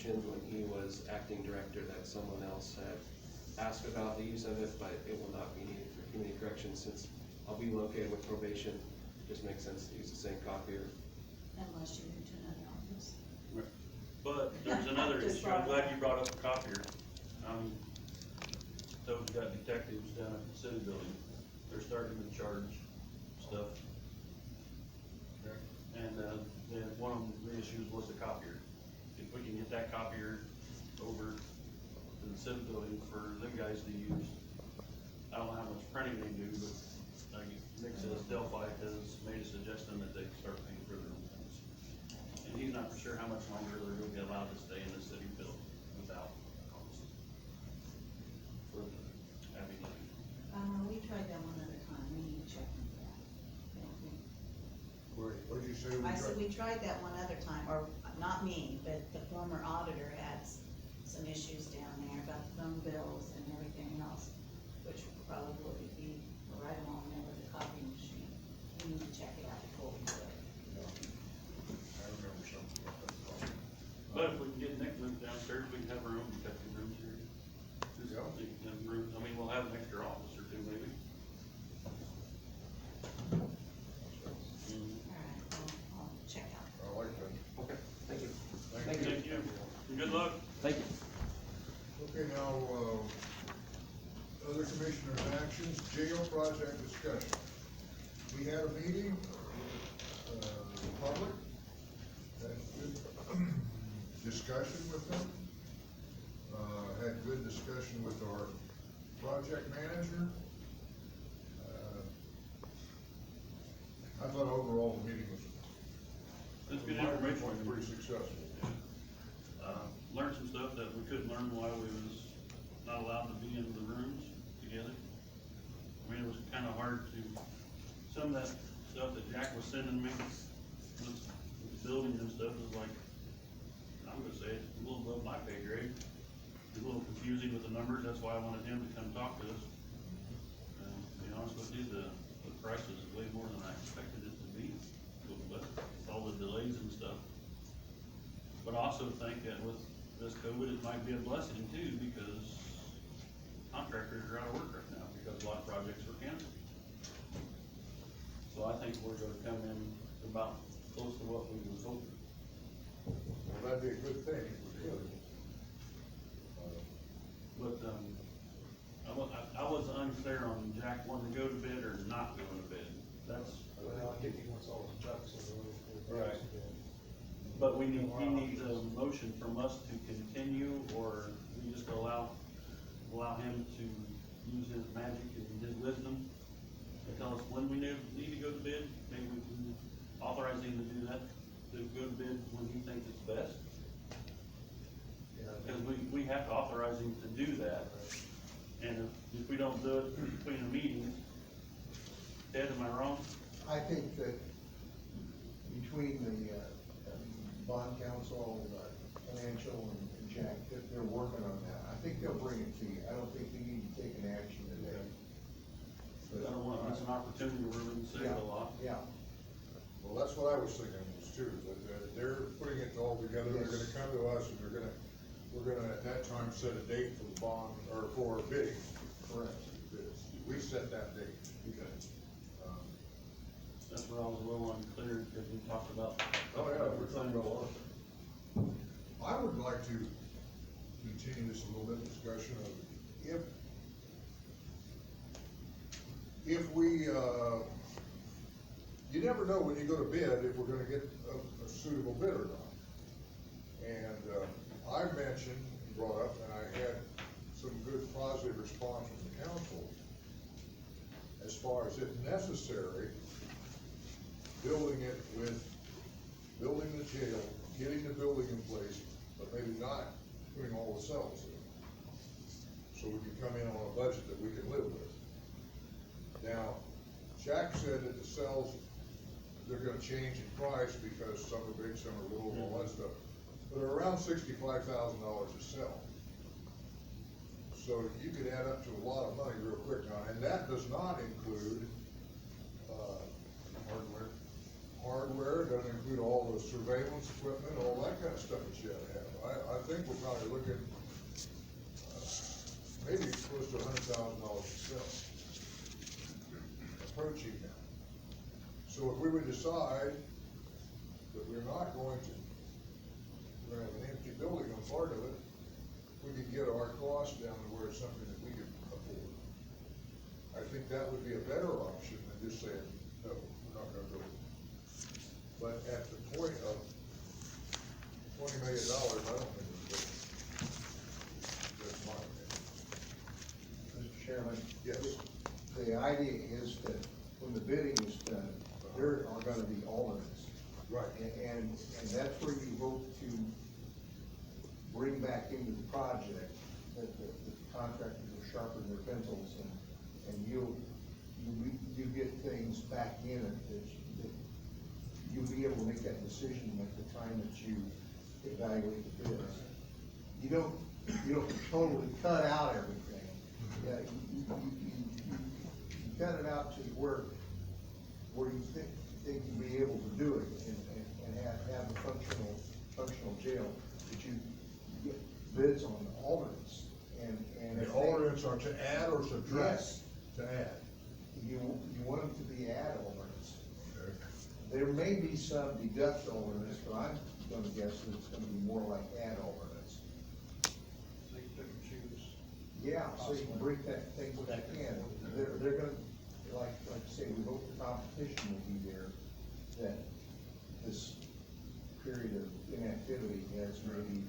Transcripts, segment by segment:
mentioned when he was acting director that someone else had asked about the use of it, but it will not be needed for community corrections since I'll be located with probation. It just makes sense to use the same copier. Unless you move to another office. But there's another Just issue, I'm brought glad you brought up the copier. So we've got detectives down at the city building, they're starting to charge stuff. And, then one of the issues was the copier. If we can get that copier over to the city building for them guys to use, I don't know how much printing they do, but like Nick says, Delphi has made a suggestion that they start paying for their own things. And he's not for sure how much longer they're gonna be allowed to stay in the city building without cost. For the Abbey Lane. We tried that one other time, we need to check into that. What did you say? I said we tried that one other time, or not me, but the former auditor had some issues down there about the phone bills and everything else, which probably would be right along there with the copy machine. We need to check it out before we do it. I remember something about that. But if we can get Nick moved downstairs, we can have our own detective rooms here. Yeah. And rooms, I mean, we'll have an extra office or two maybe. Alright, I'll check out. I like that. Okay, thank you. Thank you, and good luck. Thank you. Okay, now, other commissioners' actions, jail project discussion. We had a meeting, public, had good discussion with them. Had good discussion with our project manager. I thought overall the meeting was. That's good from my information. viewpoint, pretty successful. Learned some stuff that we couldn't learn while we was not allowed to be in the rooms together. I mean, it was kinda hard to, some of that stuff that Jack was sending me, with the buildings and stuff was like, I'm gonna say it's a little above my pay grade. It's a little confusing with the numbers, that's why I wanted him to come talk to us. To be honest with you, the price is way more than I expected it to be, with all the delays and stuff. But I also think that with this COVID, it might be a blessing too, because contractors are out of work right now, because a lot of projects were canceled. So I think we're gonna come in about close to what we was hoping. Well, that'd be a good thing if we could. But, I was unclear on Jack wanting to go to bid or not going to bid. That's, Well, I think he wants all the trucks in the road for the Right. next bid. but he needs a motion from us to continue, or we just allow him to use his magic and his wisdom to tell us when we need to go to bid. Maybe we can authorize him to do that, to go to bid when he thinks it's best. Yeah, Because we have to authorize him to do that, and if we don't do it between the meetings, Ted, am I wrong? I think that between the, bond council, financial and Jack, that they're working on that. I think they'll bring it to you. I don't think we need to take an action today. I don't want to miss an opportunity where we can save a lot. Yeah, Well, that's what I was thinking was too, that they're putting it all together, they're Yes. gonna come to us and we're gonna at that time set a date for the bond, or for bidding. correct. We set that date. Okay. Um, That's where I was a little unclear, because we talked about. Oh, yeah, we're talking about a lot. I would like to continue this a little bit, discussion of if we, you never know when you go to bid if we're gonna get a suitable bid or not. And, I mentioned, brought up, and I had some good positive response from the council as far as if necessary, building the jail, getting the building in place, but maybe not putting all the cells in. So we can come in on a budget that we can live with. Now, Jack said that the cells, they're gonna change in price because some are big, some are little, and all that stuff. But they're around $65,000 a cell. So you could add up to a lot of money real quick now, and that does not include, hardware, doesn't include all the surveillance equipment, all that kind of stuff that you gotta have. I think we're probably looking, maybe close to $100,000 to sell. Approaching that. So if we would decide that we're not going to, we're gonna have an empty building on part of it, we could get our costs down to where it's something that we could afford. I think that would be a better option than just saying, no, we're not gonna build it. But at the point of $20 million, I don't think it's good. That's my opinion. Mr. Chairman? Yes. The idea is that when the bidding is done, there are gonna be alternates. Right. And that's where you hope to bring back into the project, that the contractors will sharpen their pencils and you get things back in it that you'll be able to make that decision at the time that you evaluate the bids. You don't totally cut out everything. Yeah, you cut it out to where you think you'll be able to do it and have a functional jail. But you get bids on alternates and. And if the they- alternates are to add or subtract? Yes. To add. You want them to be add alternates. Okay. There may be some deduct alternates, but I'm gonna guess that it's gonna be more like add alternates. So you pick and choose. Yeah, so you can break that thing what you can. They're gonna, like I say, we hope the competition will be there, that this period of inactivity has maybe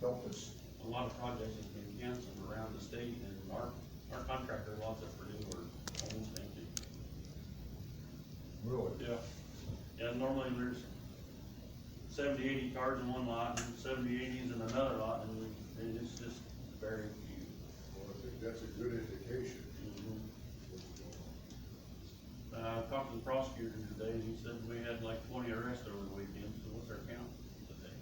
helped us. A lot of projects have been canceled around the state, and our contractor lots of Purdue are almost empty. Really? Yeah. Yeah, normally there's 70, 80 cars in one lot, and 70, 80s in another lot, and it's just very few. Well, I think that's a good indication. I talked to the prosecutor today, and he said we had like 20 arrests over the weekend, so what's our count today?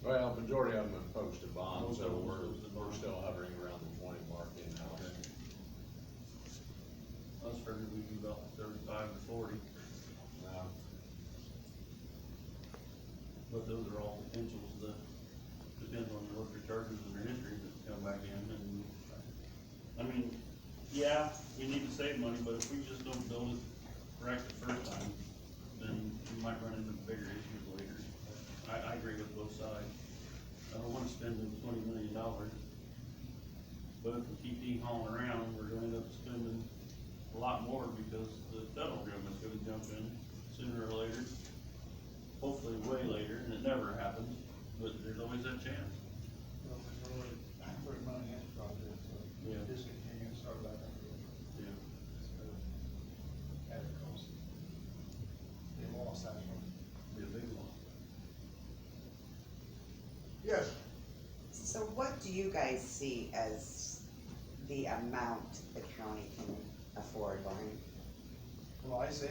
Well, majority of them have posted bonds, Most so of them we're posted bonds. still hovering around the 20 mark in-house. I was figuring we'd be about 35 to 40, but those are all potentials that depends on what your charges and their history that come back in, and, I mean, yeah, we need to save money, but if we just don't build it right the first time, then we might run into bigger issues later. I agree with both sides. I don't wanna spend the $20 million, but if we keep hauling around, we're gonna end up spending a lot more because the federal government's gonna jump in sooner or later. Hopefully way later, and it never happens, but there's always that chance. Well, there's really, put money into projects, so Yeah. discontinue and start back up again. Yeah. So, at a cost. They lost that one. Be a big loss. Yes, So what do you guys see as the amount the county can afford, Lauren? Well, I see.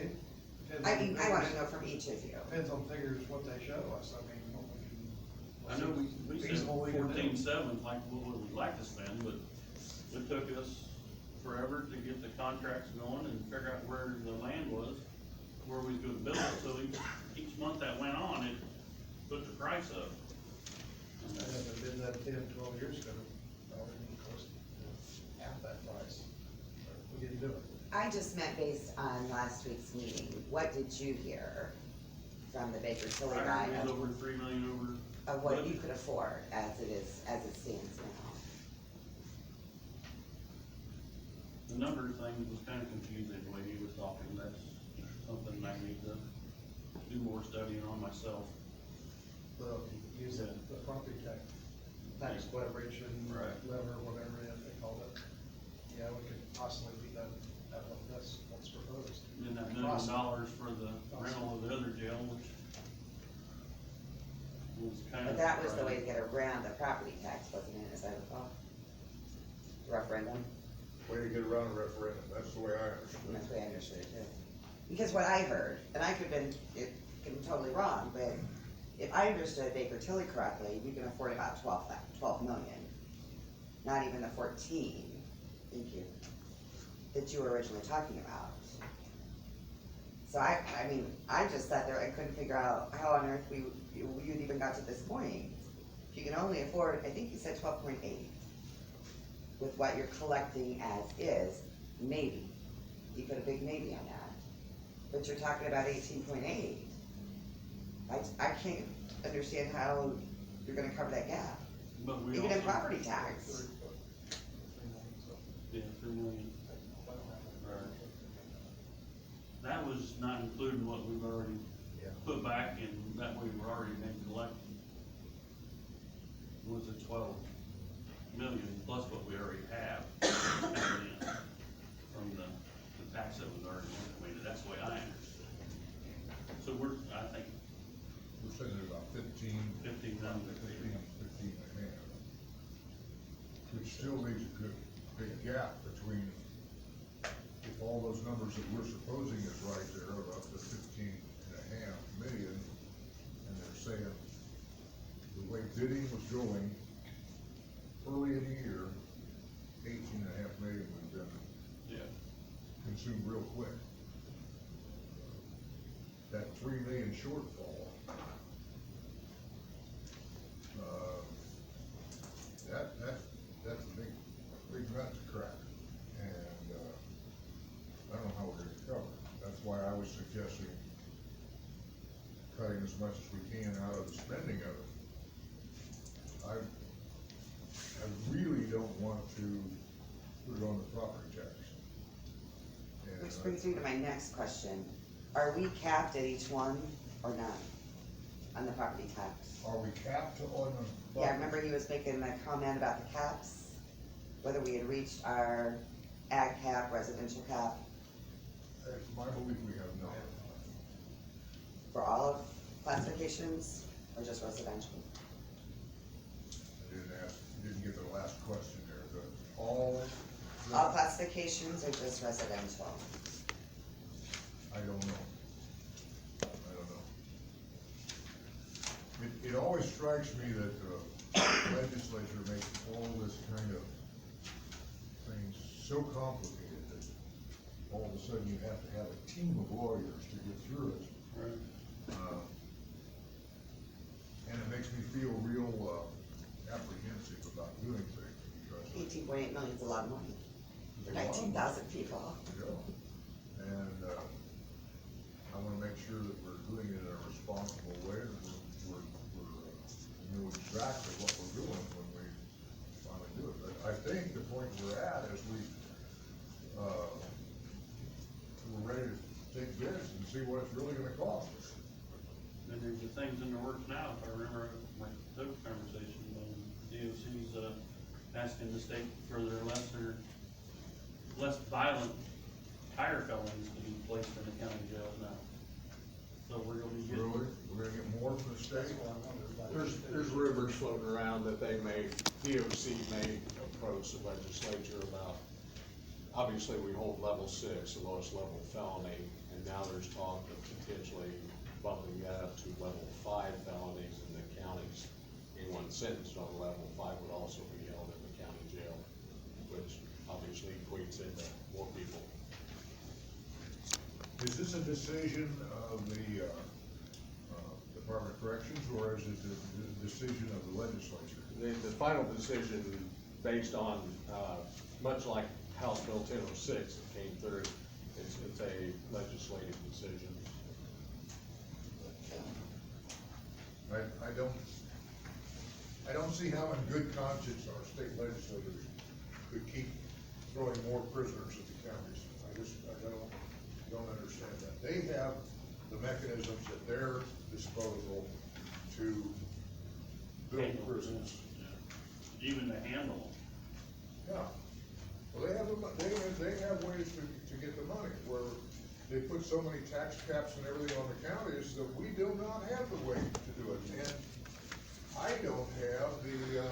Depends I on mean, I wanna figures. know from each of you. Depends on figures, what they show us, I mean, what we can. I know we said feasible we can do. 14.7, like what we'd like to spend, but it took us forever to get the contracts going and figure out where the land was, where we was gonna build it, so each month that went on, it put the price up. And if it did that 10, 12 years ago, probably would cost half that price. But we didn't do it. I just meant based on last week's meeting, what did you hear from the Baker Tilly guy I heard it was of, over 3 million over. of what you could afford as it is, as it stands now? The number thing was kinda confusing the way he was talking, that's something I need to do more studying on myself. Use the property tax leverage and Right. lever, whatever they call it. Yeah, we could possibly beat that, that's what's proposed. And then that $1 million for the rental of the other jail, which was kind of. But that was the way to get around the property tax, wasn't it, as I recall? Referendum, way to get around a referendum, that's the way I understood it. that's the way I understood it too. Because what I heard, and I could have been totally wrong, but if I understood Baker Tilly correctly, we can afford about 12 million. Not even the 14, thank you, that you were originally talking about. So I mean, I just sat there, I couldn't figure out how on earth you'd even got to this point. If you can only afford, I think you said 12.8, with what you're collecting as is, maybe. You put a big maybe on that. But you're talking about 18.8. I can't understand how you're gonna cover that gap, But we even in also- property tax. Yeah, 3 million. Right. That was not including what we've already Yeah. put back, and that way we're already been collecting. Was it 12 million plus what we already have coming in from the tax that was already implemented, that's the way I understood it. So I think We're sitting at about 15, 15 15 million. and a half. Which still leaves a good, big gap between, if all those numbers that we're supposing is right there, are up to 15.5 million, and they're saying, the way bidding was going, early in the year, 18.5 million would have been Yeah, consumed real quick. That 3 million shortfall, that's a big nut to crack, and, I don't know how we're gonna cover it. That's why I was suggesting cutting as much as we can out of the spending of it. I really don't want to put it on the property tax. And Which brings me to my next question. Are we capped at each one or not on the property tax? Are we capped on the? Yeah, remember he was making a comment about the caps, whether we had reached our ag cap, residential cap, It's my belief we have not. for all of classifications, or just residential? I didn't get the last question there, the all. All classifications or just residential? I don't know. It always strikes me that the legislature makes all this kind of things so complicated that all of a sudden you have to have a team of lawyers to get through it. right. And it makes me feel real apprehensive about doing things because. 18.8 million is a lot of money for It's a lot of 19,000 people. Yeah. And, I wanna make sure that we're doing it in a responsible way, that we're know exactly what we're doing when we finally do it. But I think the point we're at is we're ready to take bids and see what it's really gonna cost us. And there's the things in the works now, if I remember my took conversation, DOC's, asking the state for their less violent tire felonies to be placed in the county jails now. So we're gonna be getting. Really? We're gonna get more from the state? There's rumors floating around that DOC may approach the legislature about, obviously, we hold level 6, the lowest level felony, and now there's talk of potentially bumping that up to level 5 felonies in the counties. Anyone sentenced on level 5 would also be held in the county jail, which obviously equates into more people. Is this a decision of the, Department of Corrections, or is it the decision of the legislature? The final decision based on, much like House Bill 1006 that came through, it's a legislative decision. I don't see how in good conscience our state legislators could keep throwing more prisoners at the counties. I don't understand that. They have the mechanisms at their disposal to build handle prisons. Yeah. Even to handle Yeah. Well, they have ways to get the money, where they put so many tax caps and everything on the counties that we do not have the way to do it. And I don't have the,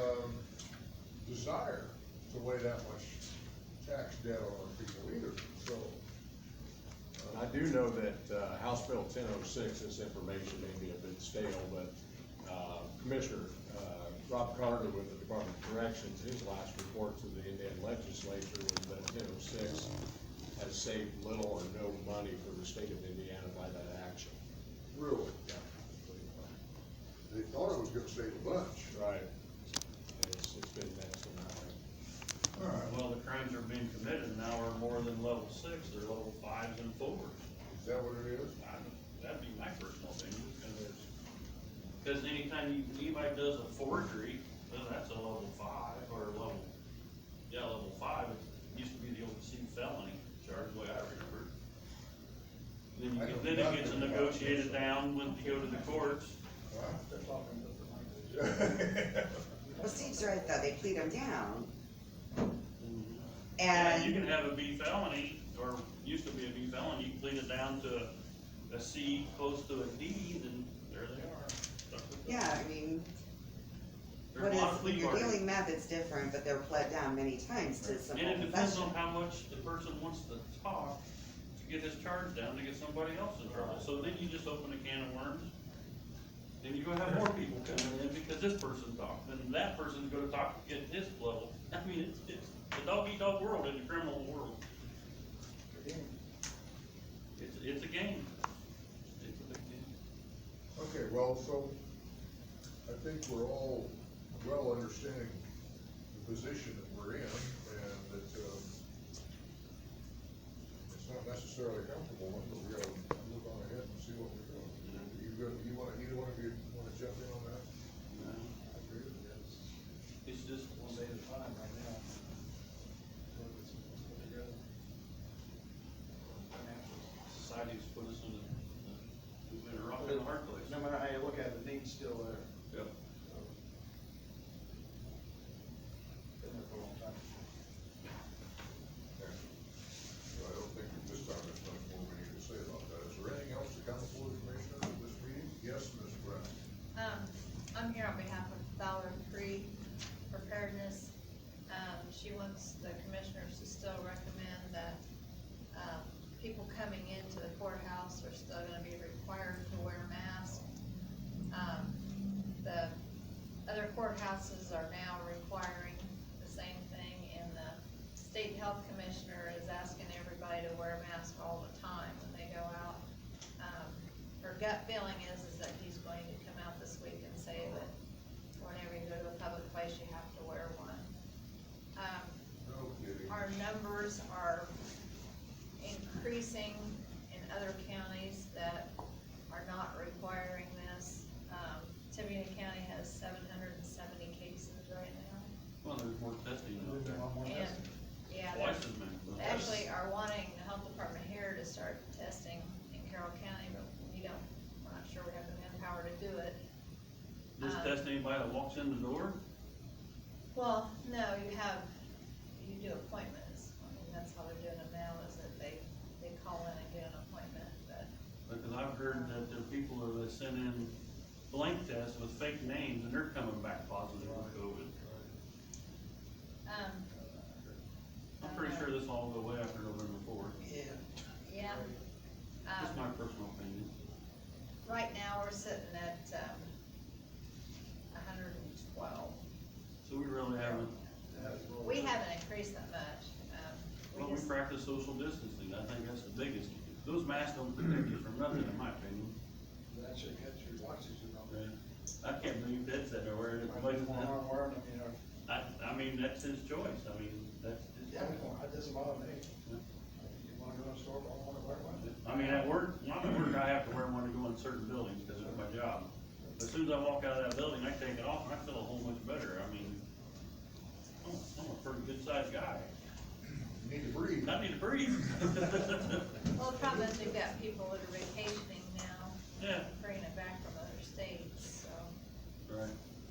desire to lay that much tax debt on our people either, so. And I do know that, House Bill 1006, this information may be a bit stale, but, Commissioner, Rob Carter with the Department of Corrections, his last report to the Indiana legislature was that 1006 has saved little or no money for the state of Indiana by that action. Really? They thought it was gonna save a bunch. Right. And it's been next to nothing. All right. Well, the crimes are being committed now are more than level 6, they're level 5s and 4s. Is that what it is? That'd be my personal opinion, because anytime anybody does a forgery, well, that's a level 5 or level 5, it used to be the old C felony charge, the way I remember. Then it gets negotiated down when you go to the courts. They're talking different languages. Well, Steve's right though, they plead them down. Yeah, you And, can have a B felony, or used to be a B felony, you can plead it down to a C close to a D, then there they are. Stuck with them. yeah, I mean, There's what a is, lot of plea your bargaining. dealing method's different, but they're pled down many times to simple And it depends possession. on how much the person wants to talk to get his charge down, to get somebody else in trouble. So then you just open a can of worms. Then you're gonna have more people coming in because this person talked, then that person's gonna talk to get his level. I mean, it's a dog-eat-dog world in the criminal world. It's a game. It's a big game. Okay, well, so I think we're all well understanding the position that we're in, and that, it's not necessarily a comfortable one, but we gotta look on ahead and see what we're doing. You wanna, either one of you wanna jump in on that? I agree with you. It's just, One day at a time right now. So let's put together. society's put us in we've been a rock and a hard place. No matter how you look at it, the need's still there. Yep. So, been there for a long time. Okay. So I don't think at this time there's much more we need to say about that. Is there anything else to come before the commissioners at this meeting? Yes, Ms. Brown? I'm here on behalf of Dollar Tree Preparedness. She wants the commissioners to still recommend that, people coming into the courthouse are still gonna be required to wear masks. The other courthouses are now requiring the same thing, and the state health commissioner is asking everybody to wear a mask all the time when they go out. Her gut feeling is that he's going to come out this week and say that whenever you go to a public place, you have to wear one. No kidding. Our numbers are increasing in other counties that are not requiring this. Tiburon County has 770 cases right now. Well, there's more testing out there. And, yeah, Twice as many. they actually are wanting the health department here to start testing in Carroll County, but we're not sure we have the manpower to do it. Just test anybody that walks in the door? Well, no, you do appointments. I mean, that's how they're doing it now, is that they call in and get an appointment, but, Because I've heard that there are people that send in blank tests with fake names and they're coming back positive with COVID. I'm pretty sure this will all go away after November 4th. yeah. Just my personal opinion. Right now, we're sitting at, 112. So we really haven't, We haven't increased that much. well, we practice social distancing. I think that's the biggest. Those masks don't protect you from nothing, in my opinion. It actually cuts your watches, you know. I can't believe Ted said they're wearing it. Wearing them, you know. I mean, that's his choice. I mean, that's his Yeah, choice. it doesn't bother me. Yeah. You wanna go to the store, I wanna wear one. I mean, at work, when I'm at work, I have to wear one to go in certain buildings because it's my job. But as soon as I walk out of that building, I take it off and I feel a whole much better. I mean, I'm a pretty good sized guy. You need to breathe. I need to breathe. Well, the problem is we've got people that are vacationing now, Yeah, bringing it back from other states, so. right.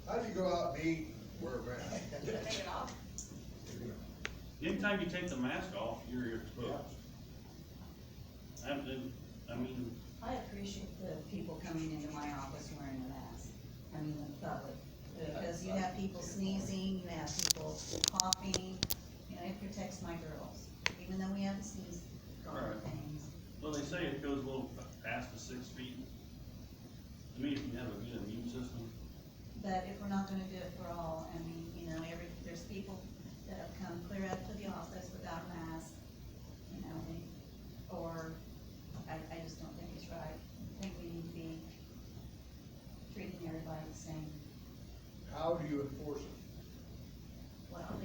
How do you go out and eat, wear a mask? Take it off. Anytime you take the mask off, you're exposed. I mean, I appreciate the people coming into my office wearing a mask, I mean, the public, because you have people sneezing, you have people coughing, you know, it protects my girls, even though we have the sneeze Right. things. well, they say it goes a little past the 6 feet. To me, if you have a good immune system, But if we're not gonna do it for all, I mean, you know, there's people that have come clear up to the office without a mask, you know, or, I just don't think it's right. I think we need to be treating everybody the same. How do you enforce it? Well,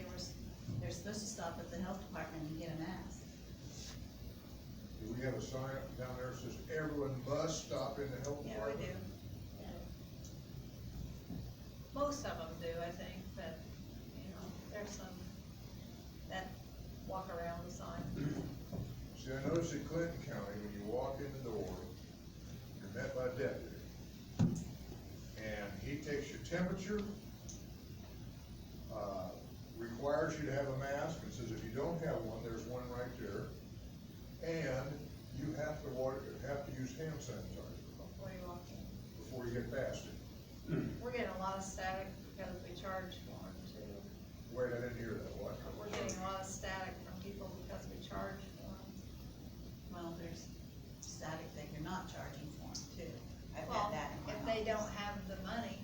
they're supposed to stop at the health department and get a mask. Do we have a sign up down there that says everyone must stop in the health Yeah, we department? do. Most of them do, I think, but, you know, there's some that walk around the sign. See, I noticed in Clinton County, when you walk in the door, you're met by a deputy. And he takes your temperature, requires you to have a mask, and says if you don't have one, there's one right there. And you have to use hand sanitizer Before you walk in. before you get past it. We're getting a lot of static because we charge for them too. Wait, I didn't hear that, what? We're getting a lot of static from people because we charge for them. Well, there's static that you're not charging for them too. I've Well, had that in my if they don't office. have the money,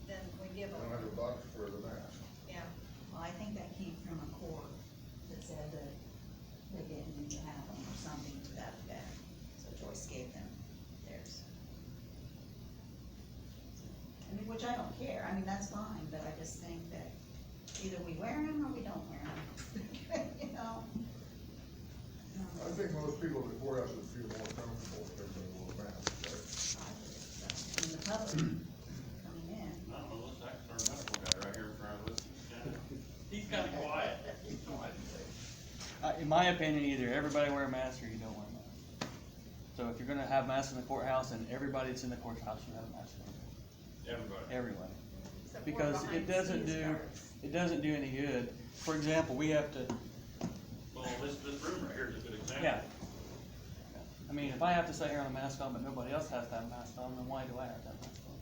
then we give I don't have them, a buck for the mask. yeah. Well, I think that came from a court that said that they didn't need to have them or something to that effect. So Joyce gave them theirs. I mean, which I don't care, I mean, that's fine, but I just think that either we wear them or we don't wear them, you know? I think most people at the courthouse would feel more comfortable if everybody wore masks, right? In the public coming in. I don't know, let's ask our medical guy right here in front of us. He's kinda quiet. In my opinion, either everybody wear a mask or you don't wear a mask. So if you're gonna have masks in the courthouse, then everybody that's in the courthouse should have a mask on, Everybody. everyone. Except we're Because behind it doesn't scenes do, guards. it doesn't do any good. For example, we have to, Well, this room right here is a good example. yeah. I mean, if I have to sit here on a mask on, but nobody else has to have a mask on, then why do I have to have a mask on?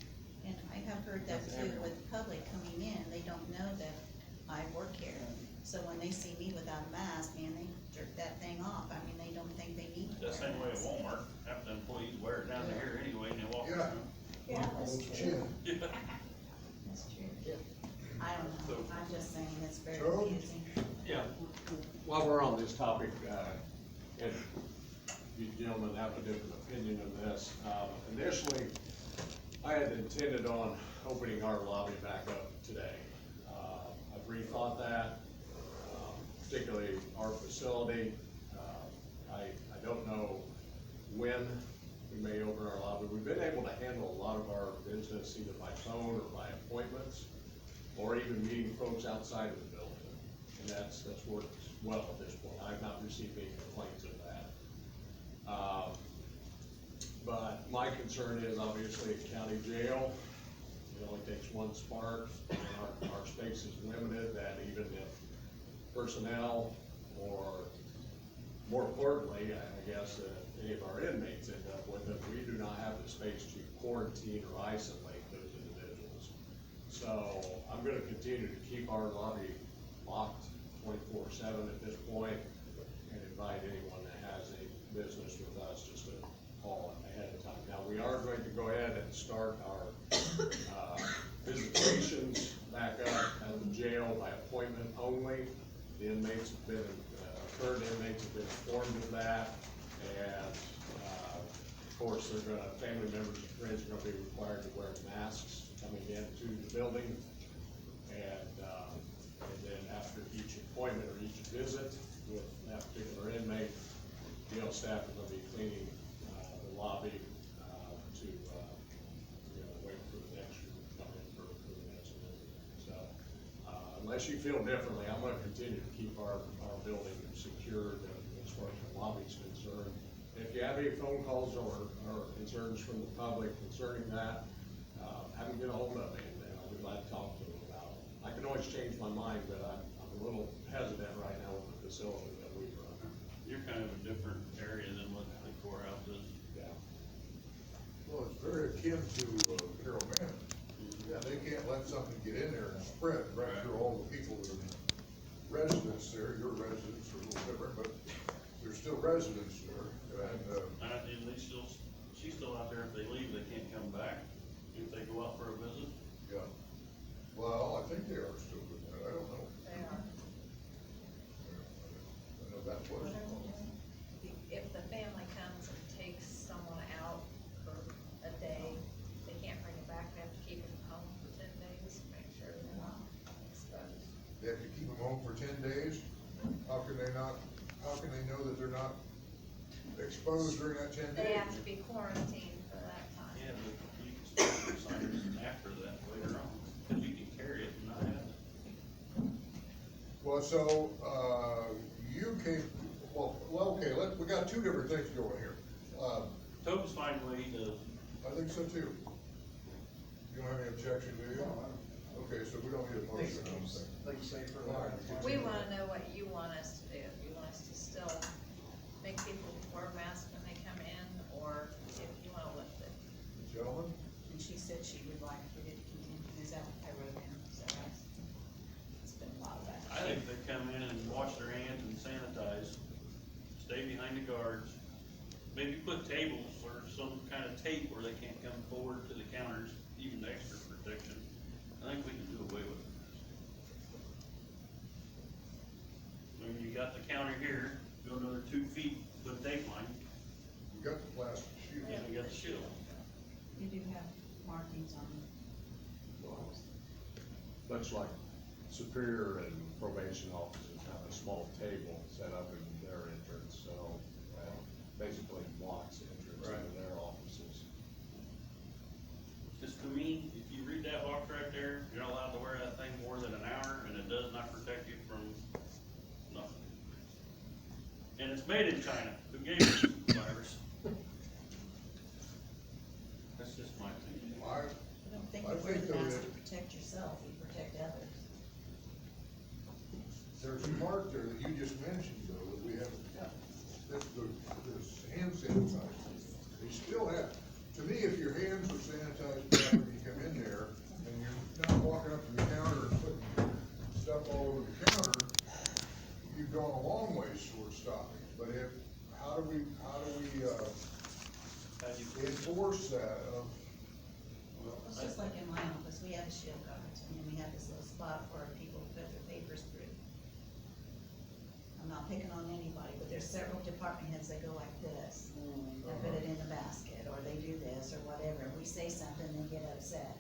And I have heard that That's too, everyone. with the public coming in, they don't know that I work here. So when they see me without a mask, man, they jerk that thing off, I mean, they don't think they need to wear The a same way at mask. Walmart, half the employees wear it down to here anyway, and they walk Yeah. around. Yeah, that's true, Chin. Yeah. that's true. I don't know, I'm just saying it's very Joe? confusing. Yeah, while we're on this topic, and you gentlemen have a different opinion of this, initially, I had intended on opening our lobby back up today. I've rethought that, particularly our facility. I don't know when we may open our lobby. We've been able to handle a lot of our business either by phone or by appointments, or even meeting folks outside of the building. And that's worked well at this point. I've not received any complaints of that. But my concern is obviously at county jail, it only takes one spark, and our space is limited, that even if personnel, or more importantly, I guess, that any of our inmates end up with it, we do not have the space to quarantine or isolate those individuals. So I'm gonna continue to keep our lobby locked 24/7 at this point, and invite anyone that has any business with us just to call ahead of time. Now, we are going to go ahead and start our visitations back up at the jail by appointment only. The inmates have been, current inmates have been informed of that, and, of course, they're gonna, family members and friends are gonna be required to wear masks coming into the building. And then after each appointment or each visit with that particular inmate, jail staff are gonna be cleaning, the lobby, to, wait for the next group to come in for the next visit. So, unless you feel differently, I'm gonna continue to keep our building secured as far as the lobby's concerned. If you have any phone calls or concerns from the public concerning that, have them get a hold of me, and I'll be glad to talk to them about it. I can always change my mind, but I'm a little hesitant right now with the facility that we run. You're kind of a different area than what the courthouse is. Yeah. Well, it's very akin to Carroll Manor. Yeah, they can't let something get in there and spread right through all the people that are residents there. Your residents are a little different, but there's still residents there. And they still, she's still out there, if they leave, they can't come back, if they go out for a visit. Yeah. Well, I think they are still doing that. I don't know. They are. I know that was. If the family home for 10 days, how can they know that they're not exposed during that 10 days? They have to be quarantined for that time. Yeah, but you can still put signers after that later on, cause you can carry it and not have it. Well, so, you came, well, okay, we got two different things going here. Toby's fine the way he does. I think so too. You don't have any objection, do you? Okay, so we don't need a motion, I don't think. Like you say, for All right. We wanna know what you want us to do. If you want us to still make people wear masks when they come in, or if you wanna lift it. Gentlemen? And she said she would like for it to continue, is that what I wrote in, is that right? It's been a while back. I think they come in and wash their hands and sanitize, stay behind the guards, maybe put tables or some kind of tape where they can't come forward to the counters, even extra protection. I think we can do away with it. I mean, you got the counter here, go another 2 feet, put a tape line, We got the plastic shield. and you got the shield. You do have markings on the walls. Much like Superior and probation officers have a small table set up in their entrance, so, basically blocks the entrance into their offices. Just to me, if you read that box right there, you're not allowed to wear that thing more than an hour, and it does not protect you from nothing. And it's made in China, who gave us the virus? That's just my opinion. I don't think I you wear think the though mask that- to protect yourself, you protect others. There's a part there that you just mentioned, though, that we have, that's the hand sanitizer. You still have, to me, if your hands are sanitized after you come in there, and you're not walking up to the counter and putting stuff all over the counter, you've gone a long ways towards stopping. But how do we How do you- enforce that? Well, It's just like in my office, we have a shield guard, and then we have this little spot for people to put their papers through. I'm not picking on anybody, but there's several department heads that go like this. They put it in the basket, or they do this, or whatever, and we say something, they get upset.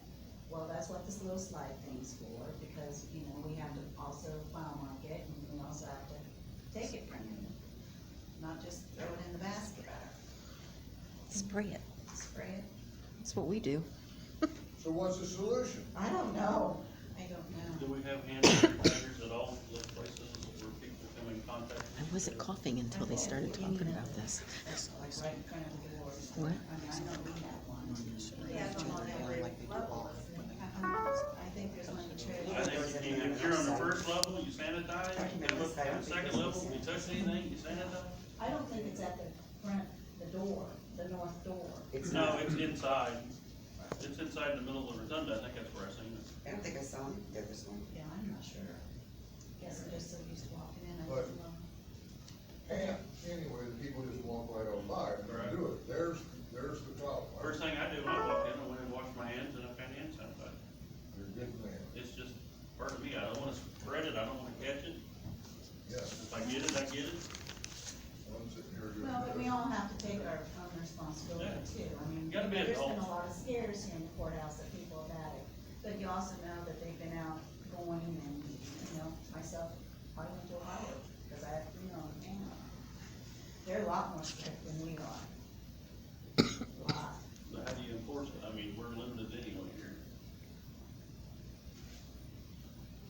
Well, that's what this little slide thing's for, because, you know, we have to also file mark it, and we also have to take it from you. Not just throw it in the basket. Spray it. Spray it. That's what we do. So what's the solution? I don't know. I don't Do know. we have hand sanitizers at all those places where people come in contact? I wasn't coughing until they started talking about this. Like right in front of the door. What? I mean, I know we have one. We have them on every level. I think there's one in the trailer. I think if you're on the first level, you sanitize, come up to the second level, you touch anything, you sanitize. I don't think it's at the front, the door, the north door. It's No, not, it's inside. It's inside the middle of the rotunda, I think that's where I seen it. I don't think I saw him, there was one. Yeah, I'm not sure. Guess I'm just so used to walking in, I But- don't know. And anyway, the people just walk right on by and don't do it. There's the problem. First thing I do when I walk in, I went and washed my hands and I've got hand sanitizer. You're a good man. It's just part of me, I don't wanna spread it, I don't wanna catch it. Yes. If I get it, I get it. I'm sitting here doing Well, but we this. all have to take our own responsibility too. I mean, Gotta be there's been a adults. lot of scares here in the courthouse that people have had it. But you also know that they've been out going and, you know, myself, I went to Ohio, cause I had, you know, they're a lot more strict than we are. A lot. But how do you enforce it? I mean, we're limited anyway here.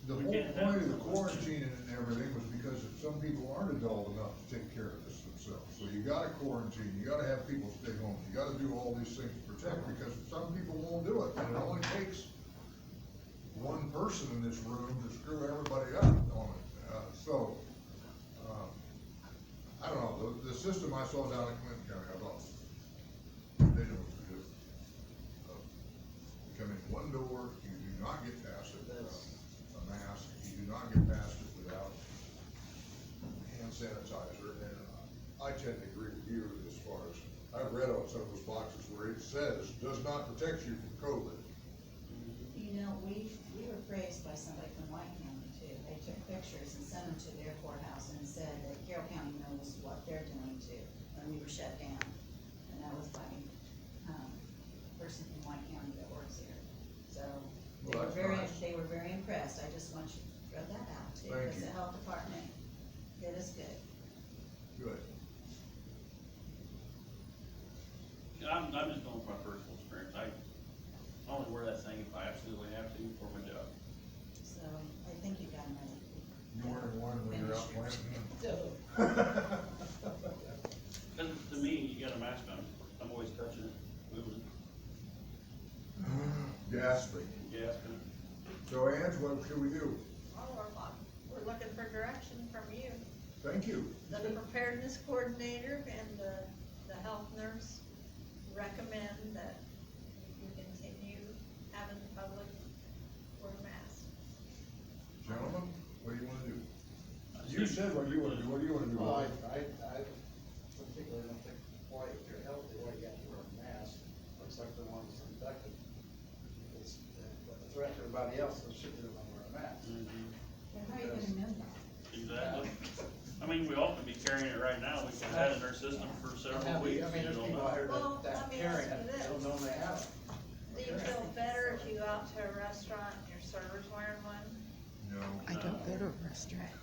The We whole can't point have of the someone- quarantining and everything was because some people aren't adult enough to take care of this themselves. So you gotta quarantine, you gotta have people stay home, you gotta do all these things to protect, because some people won't do it. And it only takes one person in this room to screw everybody up on it. I don't know, the system I saw down in Clinton County, I thought, they know what to do. You come in one door, you do not get past it without a mask, you do not get past it without hand sanitizer, and I tend to agree with you as far as, I've read on some of those boxes where it says, does not protect you from COVID. You know, we were praised by somebody from White County too. They took pictures and sent them to their courthouse and said that Carroll County knows what they're doing too, when we were shut down. And that was by, a person from White County that works here. So, Well, that's nice. they were very impressed. I just want you throw that out too, Thank because you. the health department did us good. Good. I'm just going from my personal experience, I only wear that thing if I absolutely have to for my job. So I think you got another. You wearing one when you're out planting? So, Cause to me, you got a mask on, I'm always touching it, moving Gasping. it, gasping it. So Ange, what should we do? Oh, we're looking for direction from you. Thank you. The preparedness coordinator and the health nurse recommend that you continue having the public wear masks. Gentlemen, what do you wanna do? You said what you wanna do, what do you wanna do? Well, I particularly don't think, why, if you're healthy, why you have to wear a mask? Looks like the one's infected. It's a threat to everybody else, so should do wear a mask. and how are you gonna know that? Exactly. I mean, we all could be carrying it right now, we've had it in our system for several I weeks. mean, there's you people know. out here Well, that let me carry ask it, you this. don't know they have it. Do you feel better if you go out to a restaurant and your server's wearing one? No. I don't go to a restaurant.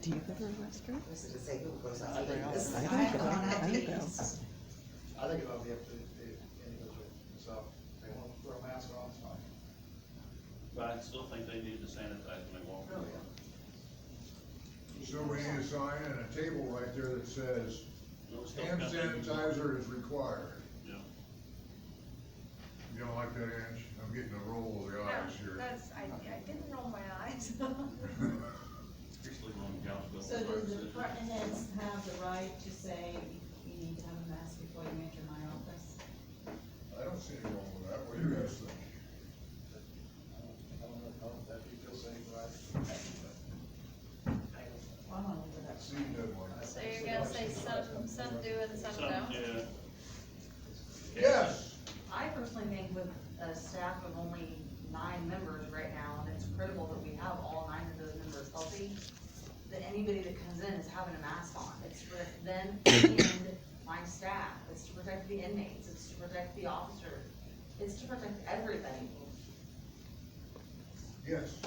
Do you go to a restaurant? This is to say who goes out. I think This is- I I've don't go, gone out I to don't go. eat. I think it'll be up to the individual themselves. They want to wear a mask on, it's fine. But I still think they need to sanitize when they walk. Oh, yeah. So we need a sign and a table right there that says, No, it's still hand got that- sanitizer is required. Yeah. You don't like that, Ange? I'm getting a roll of the No, eyes here. I didn't roll my eyes. Usually when the gals go. So to do work, the it's- department heads have the right to say, you need to have a mask before you enter my office? I don't see anything wrong with that. What do you guys think? I don't know if you feel safe, right? Well, I'm gonna leave it up. See, that one. So you're gonna say some do and some Some, don't? yeah. Yes, I personally think with a staff of only 9 members right now, and it's critical that we have all 9 of those members healthy, that anybody that comes in is having a mask on. It's for them and my staff, it's to protect the inmates, it's to protect the officer, it's to protect everything. yes.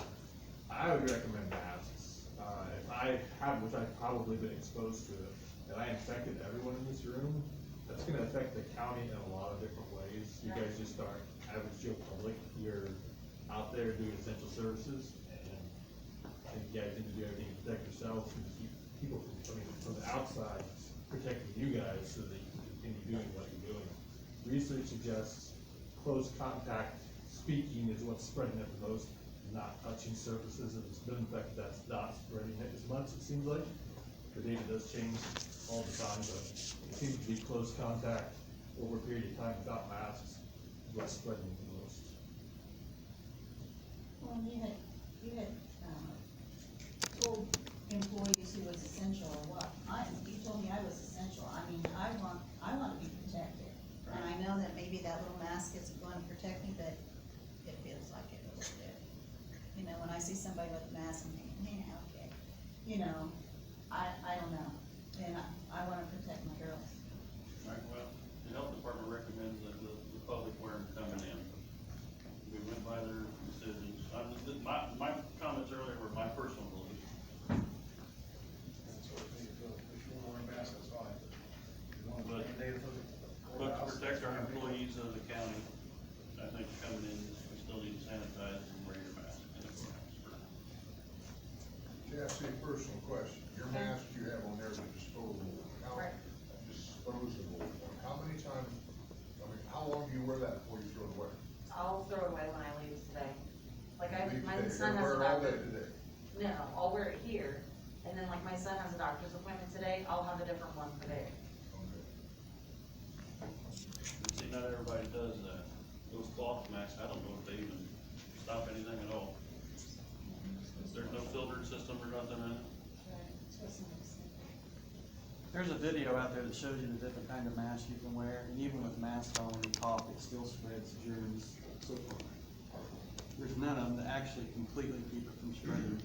I would recommend masks. If I have, which I've probably been exposed to it, and I infected everyone in this room, that's gonna affect the county in a lot of different ways. You guys just aren't average Joe public. You're out there doing essential services, and I think you guys need to do everything to protect yourselves and keep people from the outside protecting you guys so that you can continue doing what you're doing. Research suggests close contact speaking is what's spreading it the most, not touching surfaces, and it's been in fact that's not spreading it as much, it seems like. The data does change all the time, but it seems to be close contact over a period of time without masks is what's spreading it the most. Well, you had, told employees who was essential or what, you told me I was essential, I mean, I want to be protected. And I know that maybe that little mask isn't going to protect me, but it feels like it a little bit. You know, when I see somebody with a mask, I'm thinking, yeah, okay, you know, I don't know, and I wanna protect my girls. Right, well, the health department recommends that the public wear them coming in. We went by their decisions. My comments earlier were my personal belief. So if you want to wear a mask, that's fine. If you want to But- mandate it for the But to courthouse, protect our that's fine. employees of the county, I think coming in, we still need to sanitize and wear your mask in the courthouse. Cassie, personal question. Your mask you have on there is disposable. Right. Disposable. How many times, I mean, how long do you wear that before you throw it away? I'll throw it away when I leave today. Like Leave my today. son You're has a gonna wear it all day doctor. today. No, I'll wear it here, and then like my son has a doctor's appointment today, I'll have a different one for there. Okay. See, not everybody does that. Those cloth masks, I don't know if they even stop anything at all. There's no filtered system or nothing in it. There's a video out there that shows you the different kind of masks you can wear, and even with masks on, when you cough, it still spreads germs. So there's none of them that actually completely keep it from spreading.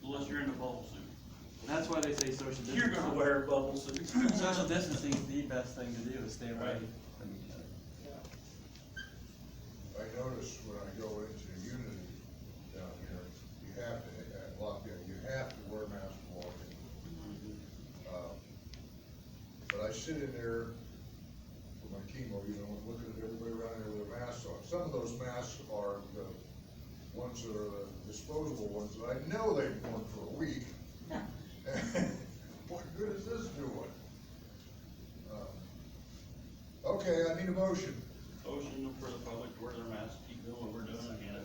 Unless you're in a bubble suit. That's why they say social distancing. You're gonna wear a bubble suit. Social distancing is the best thing to do, is stay away from each other. I notice when I go into Unity down here, you have sit in there for my chemo, you know, and looking at everybody around there with their masks on. Some of those masks are the ones that are the disposable ones that I know they've worn for a week. What good is this doing? Okay, I need a motion. Motion for the public to wear their masks, keep doing what we're doing again.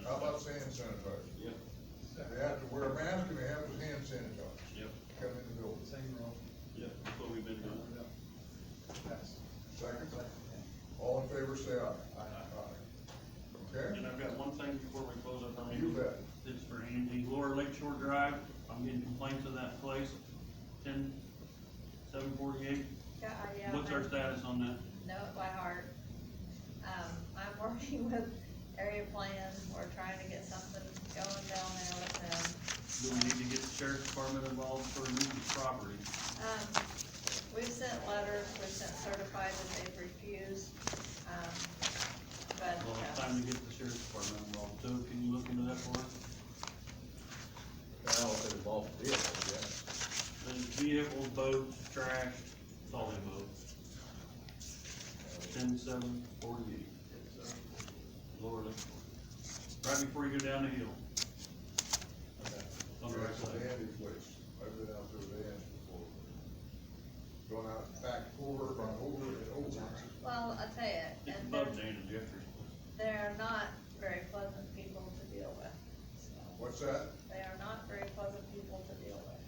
How about hand sanitizer? Yep, They have to wear a mask and they have to hand sanitize, yep, come in the building. Same rule. yep, that's what we've been doing. Yes. Second, all in favor, say aye. Aye. Okay, And I've got one thing before we close up our you meeting. bet. It's for Andy, Lower Lakeshore Drive, I'm getting complaints of that place, 748. Yeah, What's our status on that? know it by heart. I'm working with area plan, we're trying to get something going down there with them. Do we need to get the sheriff's department involved for nuisance property? We've sent letters, we've sent certified that they've refused, but, Well, it's time to get the sheriff's department involved, so can you look into that for us? Well, if it involves vehicles, yes. There's vehicles, boats, trash, it's all in boats. 10748. Lower Lakeshore. Right before you go down the hill. On the right That's a side. dandy place. I've been out there with Dan's before. Going out back over, and over and over. well, I tell you, It's and above Dan and Jeffrey's. they're not very pleasant people to deal with, so. What's that? They are not very pleasant people to deal with.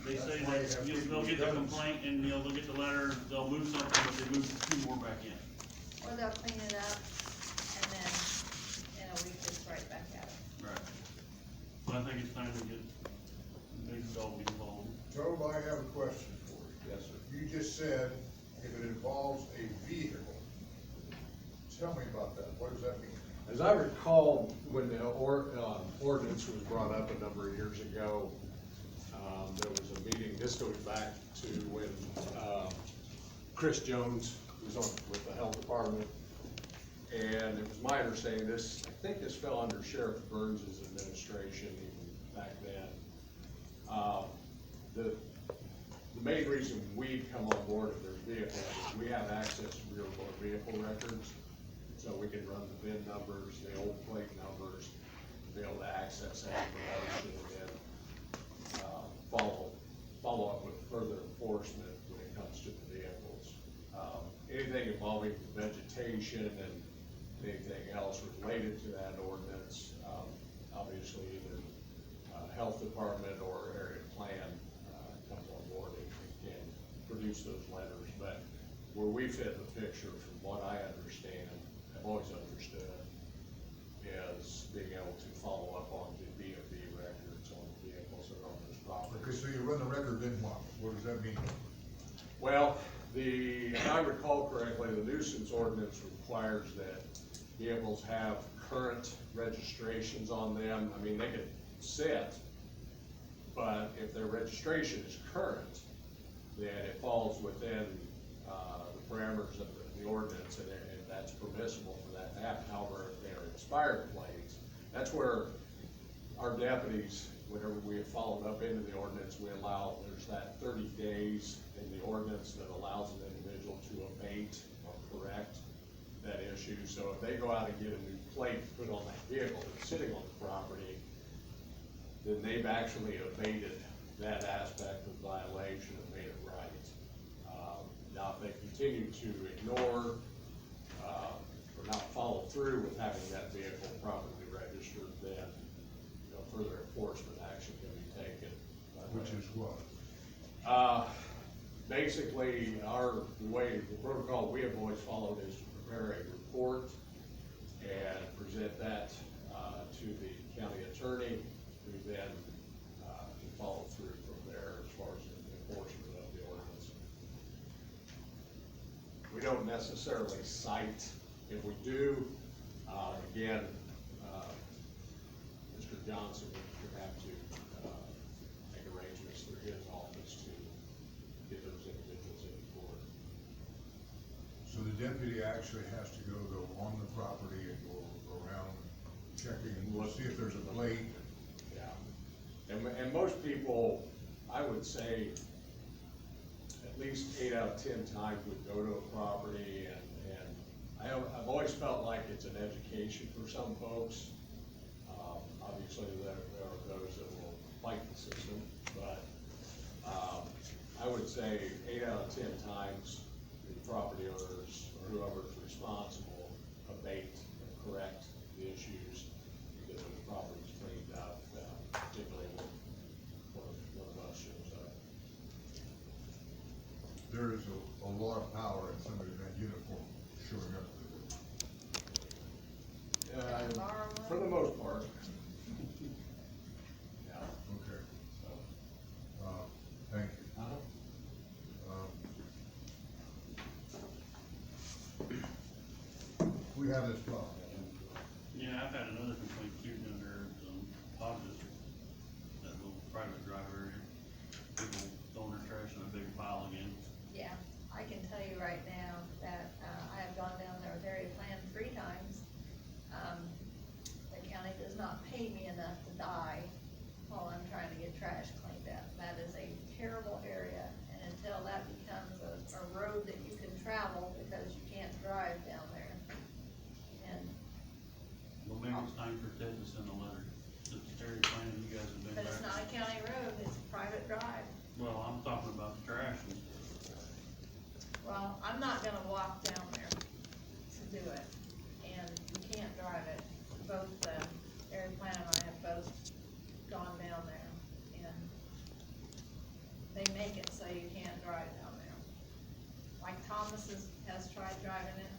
They say That's why you that have they'll people get the with guns. complaint and they'll get the letter, they'll move something, but they move two more back in. Or they'll clean it up, and then, in a week, it's right back at it. Right. But I think it's time to get big dog involved. Joe, I have a question for you. Yes, sir. You just said if it involves a vehicle. Tell me about that. What does that mean? As I recall, when the ordinance was brought up a number of years ago, there was a meeting, this goes back to when, Chris Jones was on, with the health department. And it was my understanding this, I think this fell under Sheriff Burns's administration even back then. The main reason we've come on board if there's vehicles is we have access to real motor vehicle records. So we can run the VIN numbers, the old plate numbers, be able to access that information and then, follow up with further enforcement when it comes to the vehicles. Anything involving vegetation and anything else related to that ordinance, obviously either, health department or area plan, comes on board and can produce those letters. But where we fit the picture, from what I understand, I've always understood, is being able to follow up on the DMV records on the vehicles that are on those Okay, properties. so you run the record, then what? What does that mean? Well, if I recall correctly, the nuisance ordinance requires that vehicles have current registrations on them. I mean, they could sit, but if their registration is current, then it falls within, the parameters of the ordinance, and that's permissible for that to happen. However, if they're expired plates, that's where our deputies, whenever we have followed up into the ordinance, we allow, there's that 30 days in the ordinance that allows an individual to abate or correct that issue. So if they go out and get a new plate put on that vehicle that's sitting on the property, then they've actually abated that aspect of violation and made it right. Now, if they continue to ignore, or not follow through with having that vehicle properly registered, then, further enforcement action can be taken. Which is what? Basically, the protocol we have always followed is to prepare a report and present that, to the county attorney, who then, can follow through from there as far as the enforcement of the ordinance. We don't necessarily cite. If we do, again, Mr. Johnson would have to, make arrangements through his office to get those individuals in court. So the deputy actually has to go on the property and go around checking and see if there's a plate. Yeah, and most people, I I would say at least 8 out of 10 times we go to a property and I've always felt like it's an education for some folks. Obviously, there are those that will fight the system, but, I would say 8 out of 10 times the property owners or whoever's responsible abate and correct the issues, get those properties cleaned up, particularly when one of us shows up. There is a lot of power in somebody in that uniform showing up. For the most part. Yeah, Okay, so. thank you. We have this problem. Yeah, I've had another complaint too under, Hodges, that little private drive area. People throwing their trash in a big pile again. Yeah, I can tell you right now that, I have gone down there with area plan 3 times. The county does not pay me enough to die while I'm trying to get trash cleaned up. That is a terrible area, and until that becomes a road that you can travel, because you can't drive down there. And, Well, maybe it's time for Ted to send a letter to the area plan, you guys have been but it's back. not a county road, it's a private drive. Well, I'm talking about the trash and Well, I'm not gonna walk down there to do it, and you can't drive it. Both, Aaron Plan and I have both gone down there, and they make it so you can't drive down there. Like Thomas has tried driving it,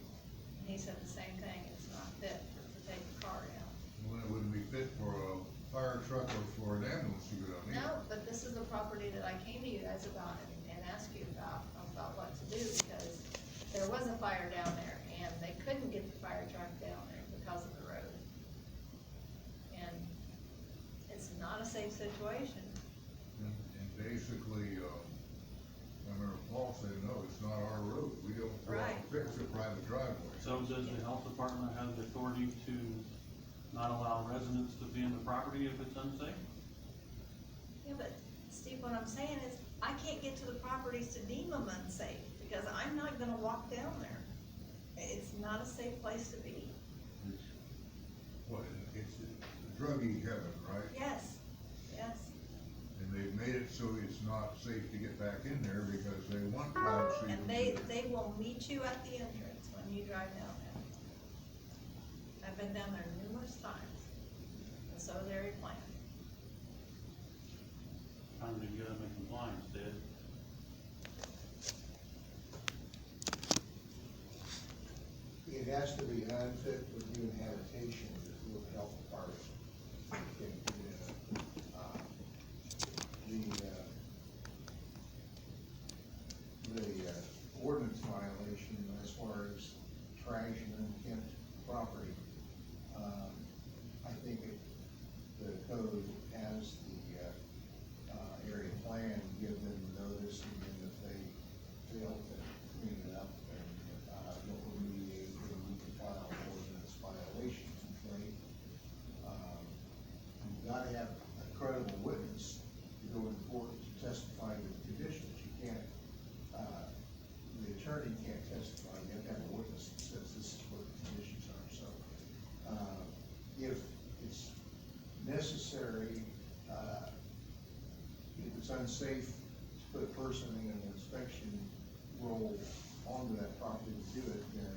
and he said the same thing, it's not fit to take a car down. Well, it wouldn't be fit for a fire truck or for an ambulance to go down either. No, but this is the property that I came to you guys about and asked you about what to do, because there was a fire down there, and they couldn't get the fire truck down there because of the road. And it's not a safe situation. And basically, I remember Paul said, no, it's not our road, we don't go out and fix a private driveway. so does the health department have the authority to not allow residents to be in the property if it's unsafe? Yeah, but Steve, what I'm saying is, I can't get to the properties to deem them unsafe, because I'm not gonna walk down there. It's not a safe place to be. Well, it's a druggie heaven, right? Yes, yes. And they've made it so it's not safe to get back in there because they want privacy. And they will meet you at the entrance when you drive down there. I've been down there numerous times, and so is Area Plan. Time to get them in compliance, Ted. It has to be unfit for human habitation with the health department. The ordinance violation as far as trash and unkempt property, I think the code has the area plan, give them notice, and then if they fail to clean it up, and they'll remediate, and we can file an ordinance violation complaint. You've gotta have a credible witness to go in court to testify to the conditions. You can't, the attorney can't testify, you have to have a witness that says this is what the conditions are, so. If it's necessary, if it's unsafe to put a person in an inspection role onto that property to do it, then,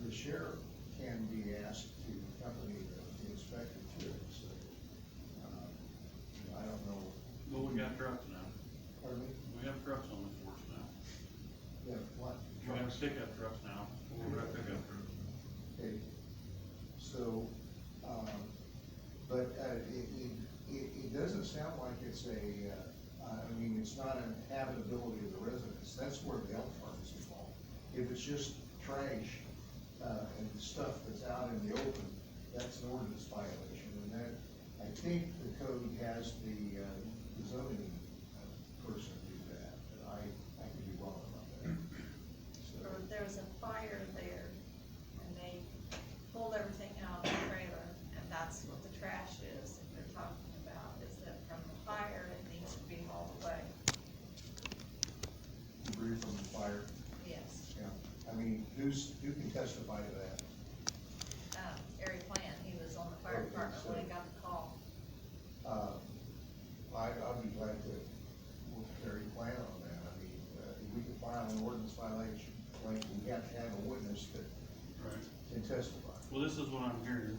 the sheriff can be asked to accompany the inspector to it, so. I don't know. Well, we got trucks now. Pardon me? We have trucks on the force now. Yeah, what? We have pickup trucks now. We have pickup trucks. Okay, so, but, it doesn't sound like it's I mean, it's not an habitability of the residents, that's where the health department's involved. If it's just trash, and stuff that's out in the open, that's an ordinance violation, and that, I think the code has the zoning person do that, but I could be wrong about that. So, There was a fire there, and they pulled everything out of the trailer, and that's what the trash is that they're talking about, is that from the fire, mean, who can testify to that? Eric Plant, he was on the fire Okay, department when he so- got the call. I'd be glad to work with Terry Plant on that. I mean, if we can file an ordinance violation, like, we have to have a witness that Right. can testify. Well, this is what I'm hearing,